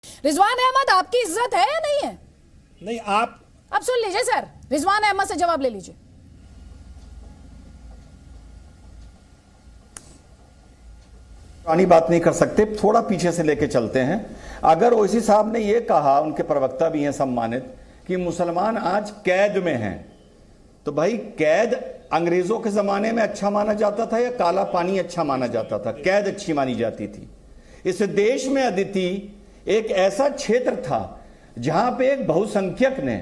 रिजवान अहमद आपकी इज्जत है या नहीं है? नहीं, आप अब सुन लीजिए सर, रिजवान अहमद से जवाब ले लीजिए। पुरानी बात नहीं कर सकते, थोड़ा पीछे से लेके चलते हैं। अगर ओवैसी साहब ने यह कहा, उनके प्रवक्ता भी हैं सम्मानित, कि मुसलमान आज कैद में हैं, तो भाई कैद अंग्रेजों के जमाने में अच्छा माना जाता था या काला पानी अच्छा माना जाता था? कैद अच्छी मानी जाती थी। इस देश में अदिति एक ऐसा क्षेत्र था जहां पे एक बहुसंख्यक ने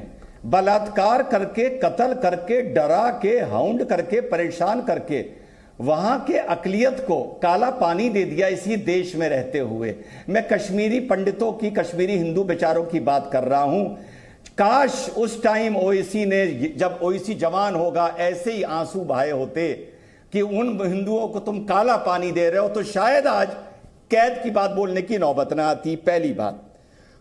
बलात्कार करके, कत्ल करके, डरा के, हाउंड करके, परेशान करके वहां के अकलियत को काला पानी दे दिया इसी देश में रहते हुए। मैं कश्मीरी पंडितों की, कश्मीरी हिंदू बेचारों की बात कर रहा हूं। काश उस टाइम ओवैसी ने, जब ओवैसी जवान होगा, ऐसे ही आंसू बहाए होते कि उन हिंदुओं को तुम काला पानी दे रहे हो, तो शायद आज कैद की बात बोलने की नौबत ना आती। पहली बात।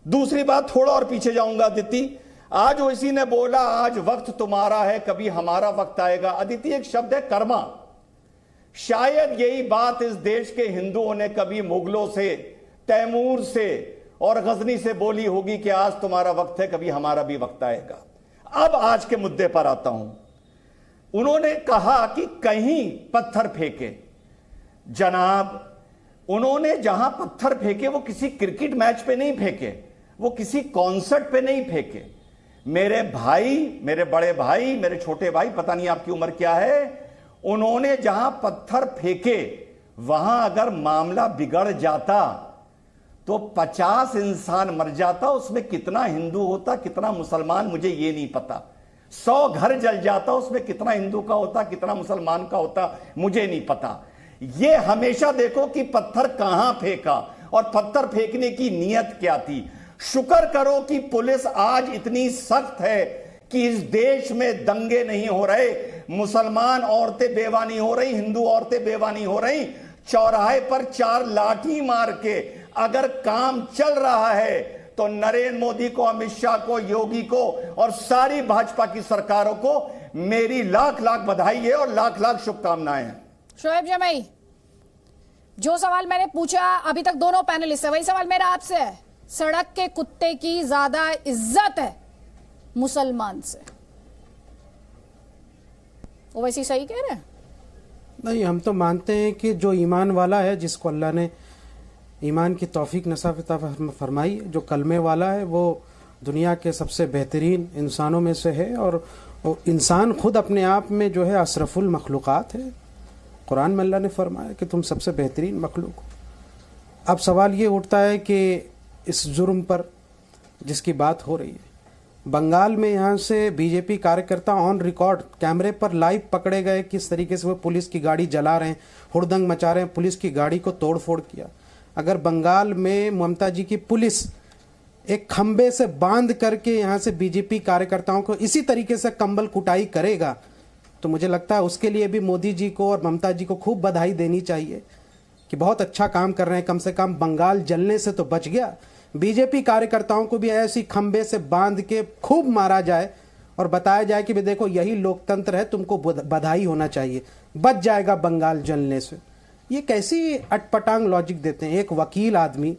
दूसरी बात, थोड़ा और पीछे जाऊंगा अदिति। आज ओवैसी ने बोला आज वक्त तुम्हारा है, कभी हमारा वक्त आएगा। अदिति, एक शब्द है कर्मा। शायद यही बात इस देश के हिंदुओं ने कभी मुगलों से, तैमूर से और गजनी से बोली होगी कि आज तुम्हारा वक्त है, कभी हमारा भी वक्त आएगा। अब आज के मुद्दे पर आता हूं। उन्होंने कहा कि कहीं पत्थर फेंके। जनाब, उन्होंने जहां पत्थर फेंके वो किसी क्रिकेट मैच पे नहीं फेंके, वो किसी कॉन्सर्ट पे नहीं फेंके। मेरे भाई, मेरे बड़े भाई, मेरे छोटे भाई, पता नहीं आपकी उम्र क्या है, उन्होंने जहां पत्थर फेंके वहां अगर मामला बिगड़ जाता तो 50 इंसान मर जाता। उसमें कितना हिंदू होता, कितना मुसलमान, मुझे ये नहीं पता। 100 घर जल जाता, उसमें कितना हिंदू का होता, कितना मुसलमान का होता, मुझे नहीं पता। ये हमेशा देखो कि पत्थर कहां फेंका और पत्थर फेंकने की नीयत क्या थी। शुक्र करो कि पुलिस आज इतनी सख्त है कि इस देश में दंगे नहीं हो रहे, मुसलमान औरतें बेवा नहीं हो रही, हिंदू औरतें बेवा नहीं हो रही। चौराहे पर 4 लाठी मार के अगर काम चल रहा है तो नरेंद्र मोदी को, अमित शाह को, योगी को और सारी भाजपा की सरकारों को मेरी लाख लाख बधाई है और लाख लाख शुभकामनाएं हैं। शोएब जमई, जो सवाल मैंने पूछा अभी तक दोनों पैनलिस्ट से, वही सवाल मेरा आपसे है। सड़क के कुत्ते की ज्यादा इज्जत है मुसलमान से, वो वैसे सही कह रहे हैं? नहीं, हम तो मानते हैं कि जो ईमान वाला है, जिसको अल्लाह ने ईमान की तौफीक नसाफ़ फरमाई, जो कलमे वाला है, वो दुनिया के सबसे बेहतरीन इंसानों में से है। और इंसान खुद अपने आप में जो है अशरफुल मखलूक़ात है। कुरान में अल्लाह ने फरमाया कि तुम सबसे बेहतरीन मखलूक हो। अब सवाल ये उठता है कि इस जुर्म पर जिसकी बात हो रही है, बंगाल में यहाँ से बीजेपी कार्यकर्ता ऑन रिकॉर्ड कैमरे पर लाइव पकड़े गए, किस तरीके से वो पुलिस की गाड़ी जला रहे हैं, हुड़दंग मचा रहे हैं, पुलिस की गाड़ी को तोड़फोड़ किया। अगर बंगाल में ममता जी की पुलिस एक खंबे से बांध करके यहाँ से बीजेपी कार्यकर्ताओं को इसी तरीके से कंबल कुटाई करेगा, तो मुझे लगता है उसके लिए भी मोदी जी को और ममता जी को खूब बधाई देनी चाहिए कि बहुत अच्छा काम कर रहे हैं। कम से कम बंगाल जलने से तो बच गया। बीजेपी कार्यकर्ताओं को भी ऐसी खंबे से बांध के खूब मारा जाए और बताया जाए कि देखो यही लोकतंत्र है, तुमको बधाई होना चाहिए, बच जाएगा बंगाल जलने से। ये कैसी अटपटांग लॉजिक देते हैं। एक वकील आदमी,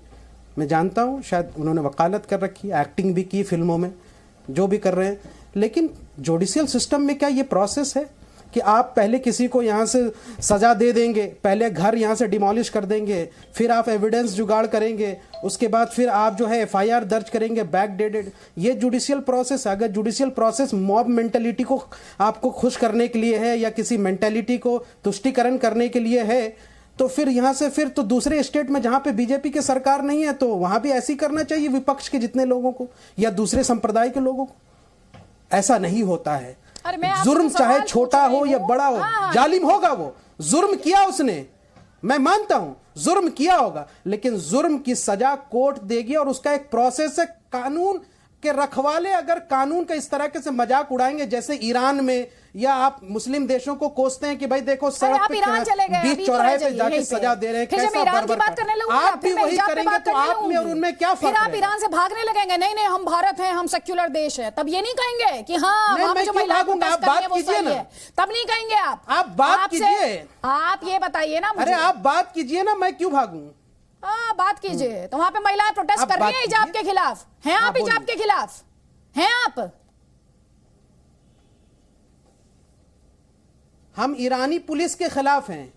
मैं जानता हूँ शायद उन्होंने वकालत कर रखी, एक्टिंग भी की फिल्मों में, जो भी कर रहे हैं, लेकिन जुडिशियल सिस्टम में क्या ये प्रोसेस है कि आप पहले किसी को यहाँ से सजा दे देंगे, पहले घर यहाँ से डिमोलिश कर देंगे, फिर आप एविडेंस जुगाड़ करेंगे, उसके बाद फिर आप जो है एफआईआर दर्ज करेंगे बैक डेटेड। ये जुडिशियल प्रोसेस है। अगर जुडिशियल प्रोसेस मॉब मेंटेलिटी को आपको खुश करने के लिए है या किसी मेंटेलिटी को तुष्टिकरण करने के लिए है, तो फिर यहाँ से फिर तो दूसरे स्टेट में जहाँ पे बीजेपी की सरकार नहीं है, तो वहाँ भी ऐसे ही करना चाहिए विपक्ष के जितने लोगों को या दूसरे संप्रदाय के लोगों को। ऐसा नहीं होता है। जुर्म चाहे छोटा हो या बड़ा हो, जालिम होगा वो, जुर्म किया उसने, मैं मानता हूं जुर्म किया होगा, लेकिन जुर्म की सजा कोर्ट देगी और उसका एक प्रोसेस है। कानून के रखवाले अगर कानून का इस तरह के से मजाक उड़ाएंगे, जैसे ईरान में, या आप मुस्लिम देशों को कोसते हैं कि भाई देखो सड़क पे बीच चौराहे पे जाके सजा दे रहे हैं, कैसा बर्बर आप भी वही करेंगे, तो आप में और उनमें क्या फर्क है? आप ईरान से भागने लगेंगे, नहीं नहीं हम भारत हैं, हम सेक्युलर देश है, तब ये नहीं कहेंगे कि हाँ मैं क्यों भागूंगा, आप बात कीजिए ना, तब नहीं कहेंगे आप बात कीजिए, आप ये बताइए ना। अरे आप बात कीजिए ना, मैं क्यों भागूं? हाँ, बात कीजिए। तो वहां पे महिलाएं प्रोटेस्ट कर रही है हिजाब के खिलाफ। हैं आप हिजाब के खिलाफ? हैं आप? हम ईरानी पुलिस के खिलाफ हैं।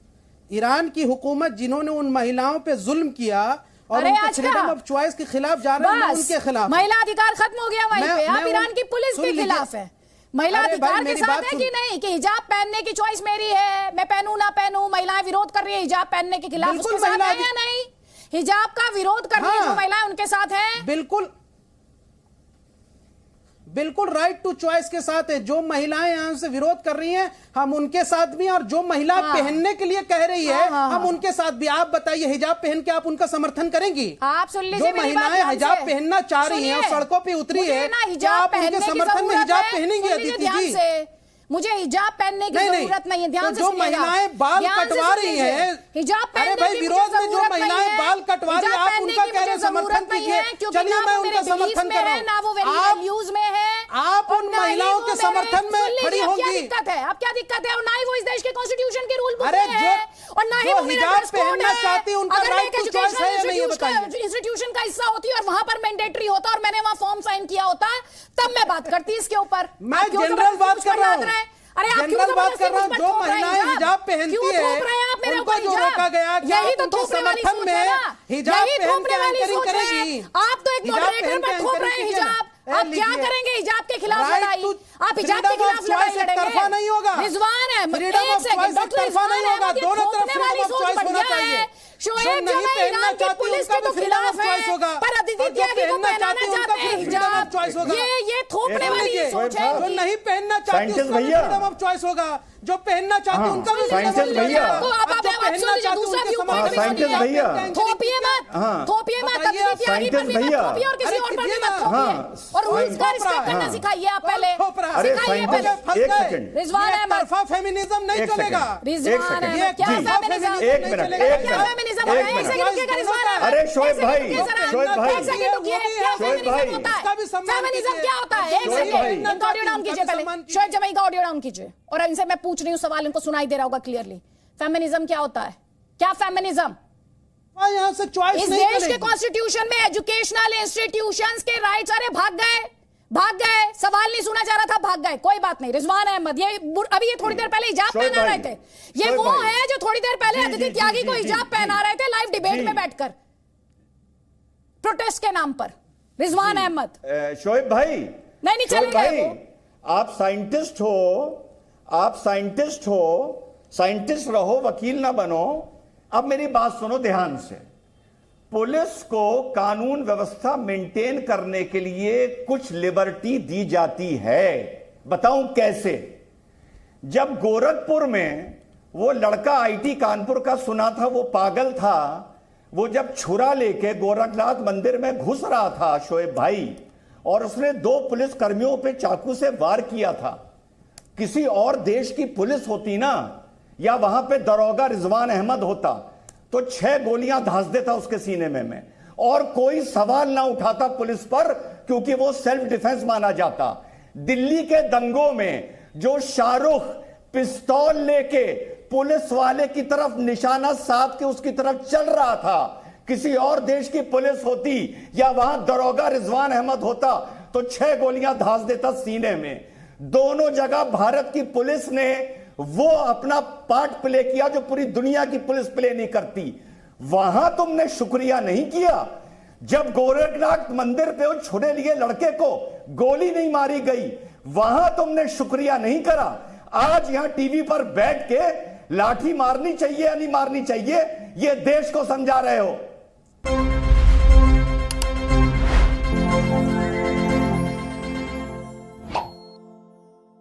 ईरान की हुकूमत जिन्होंने उन महिलाओं पे जुल्म किया और उनके फ्रीडम ऑफ चॉइस के खिलाफ जा रहे हैं, उनके खिलाफ। महिला अधिकार खत्म हो गया वहीं पे। आप ईरान की पुलिस के खिलाफ है। महिला अधिकार के साथ है कि नहीं, कि हिजाब पहनने की चॉइस मेरी है, मैं पहनूं ना पहनूं। महिलाएं विरोध कर रही है हिजाब पहनने के खिलाफ, उसके साथ है या नहीं? हिजाब का विरोध कर रही है जो महिलाएं, उनके साथ है। बिल्कुल राइट टू चॉइस के साथ है। जो महिलाएं यहां से विरोध कर रही हैं, हम उनके साथ भी, और जो महिलाएं पहनने के लिए कह रही है, हम उनके साथ भी। आप बताइए, हिजाब पहन के आप उनका समर्थन करेंगी? आप सुन लीजिए, जो महिलाएं हिजाब पहनना चाह रही हैं और सड़कों पे उतरी है, क्या आप उनके समर्थन में हिजाब पहनेंगी अदिति जी? मुझे हिजाब पहनने की जरूरत नहीं है। ध्यान से जो महिलाएं बाल कटवा रही हैं, हिजाब पहनने भाई विरोध में जो महिलाएं बाल कटवा रही हैं, आप उनका कह रहे हैं समर्थन कीजिए। चलिए मैं उनका समर्थन कर रहा हूं। आप उन महिलाओं के समर्थन में खड़ी होंगी। क्या दिक्कत है? अब क्या दिक्कत है? और ना ही वो इस देश के कॉन्स्टिट्यूशन के रूल अरे और ना ही वो हिजाब पहनना चाहती, उनका राइट टू चॉइस है या नहीं, ये बताइए। इंस्टीट्यूशन का हिस्सा होती है और वहां पर मैंडेटरी होता और मैंने वहां फॉर्म साइन किया होता, तब मैं बात करती इसके ऊपर। मैं जनरल बात कर रहा हूं। अरे आप जनरल बात कर रहा हूं। जो महिलाएं हिजाब पहनती है, उनको जो रोका गया, यही तो थोपने वाली सोच है ना, हिजाब यही थोपने वाली सोच है। आप तो एक मॉडरेटर पर थोप रहे हैं हिजाब। आप क्या करेंगे हिजाब के खिलाफ लड़ाई? आप हिजाब के खिलाफ लड़ाई लड़ेंगे? नहीं होगा। रिजवान है, फ्रीडम ऑफ चॉइस एक तरफा नहीं होगा। दोनों तरफ फ्रीडम ऑफ चॉइस होना चाहिए। शोएब जो है ईरान की पुलिस के तो खिलाफ है, पर अदिति त्यागी को पहनाना चाहते हैं हिजाब। ये थोपने वाली सोच है। जो नहीं पहनना चाहती उसका फ्रीडम ऑफ चॉइस होगा, जो पहनना चाहती उनका भी साइंटिस्ट भैया, साइंटिस्ट भैया, थोपिए मत, थोपिए मत, अदिति त्यागी पर भी मत थोपिए और किसी और पर भी मत थोपिए। और रूल्स का रिस्पेक्ट करना सिखाइए आप पहले। सिखाइए पहले। एक सेकंड, रिजवान अहमद, फेमिनिज्म नहीं चलेगा। रिजवान अहमद, क्या फेमिनिज्म? एक मिनट, एक मिनट, अरे शोएब भाई, शोएब भाई, फेमिनिज्म क्या होता है? एक सेकंड, इनका ऑडियो डाउन कीजिए पहले। शोएब जमाई का ऑडियो डाउन कीजिए। और इनसे मैं पूछ रही हूँ सवाल, इनको सुनाई दे रहा होगा क्लियरली। फेमिनिज्म क्या होता है? क्या फेमिनिज्म? यहाँ से चॉइस इस देश के कॉन्स्टिट्यूशन में एजुकेशनल इंस्टीट्यूशंस के राइट्स, अरे भाग गए, सवाल नहीं सुना जा रहा था, भाग गए, कोई बात नहीं। रिजवान अहमद, ये अभी ये थोड़ी देर पहले हिजाब पहना रहे थे। ये वो है जो थोड़ी देर पहले अदिति त्यागी को हिजाब पहना रहे थे लाइव डिबेट में बैठकर, प्रोटेस्ट के नाम पर। रिजवान अहमद, शोएब भाई, नहीं चलेगा। आप साइंटिस्ट हो, साइंटिस्ट रहो, वकील ना बनो। अब मेरी बात सुनो ध्यान से। पुलिस को कानून व्यवस्था मेंटेन करने के लिए कुछ लिबर्टी दी जाती है। बताऊं कैसे? जब गोरखपुर में वो लड़का आईटी कानपुर का सुना था, वो पागल था, वो जब छुरा लेके गोरखनाथ मंदिर में घुस रहा था शोएब भाई, और उसने 2 पुलिस कर्मियों पे चाकू से वार किया था। किसी और देश की पुलिस होती ना, या वहां पे दरोगा रिजवान अहमद होता, तो 6 गोलियां धांस देता उसके सीने में और कोई सवाल ना उठाता पुलिस पर, क्योंकि वो सेल्फ डिफेंस माना जाता। दिल्ली के दंगों में जो शाहरुख पिस्तौल लेके पुलिस वाले की तरफ निशाना साध के उसकी तरफ चल रहा था, किसी और देश की पुलिस होती या वहां दरोगा रिजवान अहमद होता तो 6 गोलियां धांस देता सीने में। दोनों जगह भारत की पुलिस ने वो अपना पार्ट प्ले किया जो पूरी दुनिया की पुलिस प्ले नहीं करती। वहां तुमने शुक्रिया नहीं किया। जब गोरखनाथ मंदिर पे वो छुरे लिए लड़के को गोली नहीं मारी गई, वहां तुमने शुक्रिया नहीं करा। आज यहां टीवी पर बैठ के लाठी मारनी चाहिए या नहीं मारनी चाहिए, ये देश को समझा रहे हो।